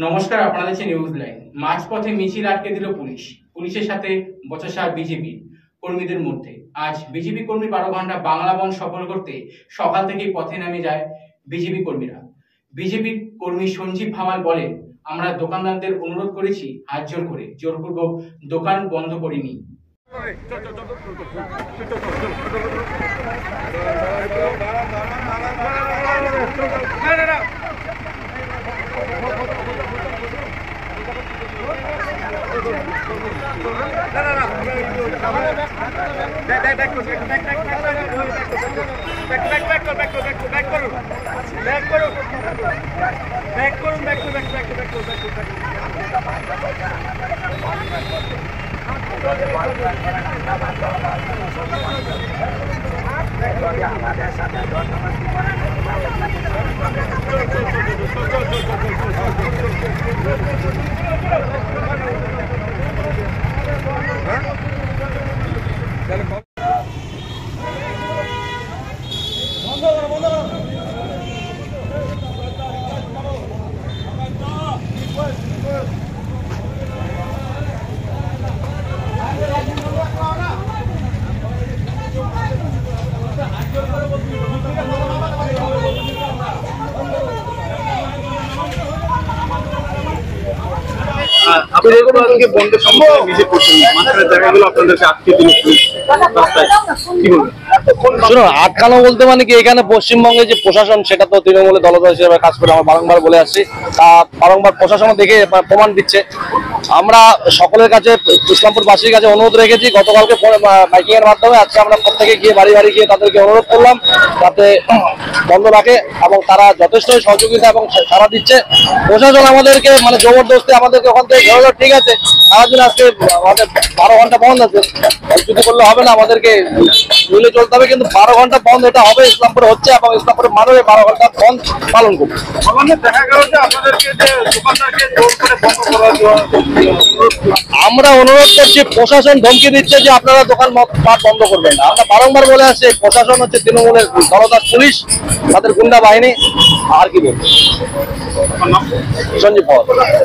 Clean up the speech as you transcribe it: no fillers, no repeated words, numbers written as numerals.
নমস্কার, আপনারা দেখছেন নিউজ লাইন। মাঝপথে মিছিল আটকে দিল পুলিশ। পুলিশের সাথে বচসা বিজেপি কর্মীদের মধ্যে। আজ বিজেপি কর্মী 12 ঘন্টা বাংলা বন্ধ সফল করতে সকাল থেকেই পথে নেমে যায় বিজেপি কর্মীরা। বিজেপি কর্মী সঞ্জীব ভামাল বলেন, আমরা দোকানদারদের অনুরোধ করেছি হাত জোর করে, জোরপূর্বক দোকান বন্ধ করিনি। আটকানো বলতে মানে কি, এখানে পশ্চিমবঙ্গে যে প্রশাসন সেটা তো তৃণমূলের দলদল হিসেবে কাজ করে আমরা বারংবার বলে আসছি। তা বারংবার প্রশাসন দেখে প্রমাণ দিচ্ছে। আমরা সকলের কাছে, ইসলামপুরবাসীর কাছে অনুরোধ রেখেছি গতকালকে মাইকিং এর মাধ্যমে। আজকে আমরা প্রত্যেকে গিয়ে বাড়ি বাড়ি গিয়ে তাদেরকে অনুরোধ করলাম যাতে বন্ধ রাখে, এবং তারা যথেষ্ট সহযোগিতা এবং সাড়া দিচ্ছে। প্রশাসন আমাদেরকে মানে জবরদস্তি আমাদেরকে ওখান থেকে ঘেরালো, ঠিক আছে সারাদিন আজকে আমাদের 12 ঘন্টা বন্ধ আছে, যদি করলে হবে না, আমাদেরকে মিলে চলতে হবে। কিন্তু 12 ঘন্টা বন্ধ এটা হবে, ইসলামপুরে হচ্ছে এবং ইসলামপুরের মানুষ 12 ঘন্টা বন্ধ পালন করবে। আমরা অনুরোধ করছি, প্রশাসন ধমকি দিচ্ছে যে আপনারা দোকান বন্ধ করবেন না। আমরা বারংবার বলে আসছি, প্রশাসন হচ্ছে তৃণমূলের দলদাস পুলিশ, তাদের গুন্ডা বাহিনী। আর কি বলবো, সঞ্জীব ভাওয়াল।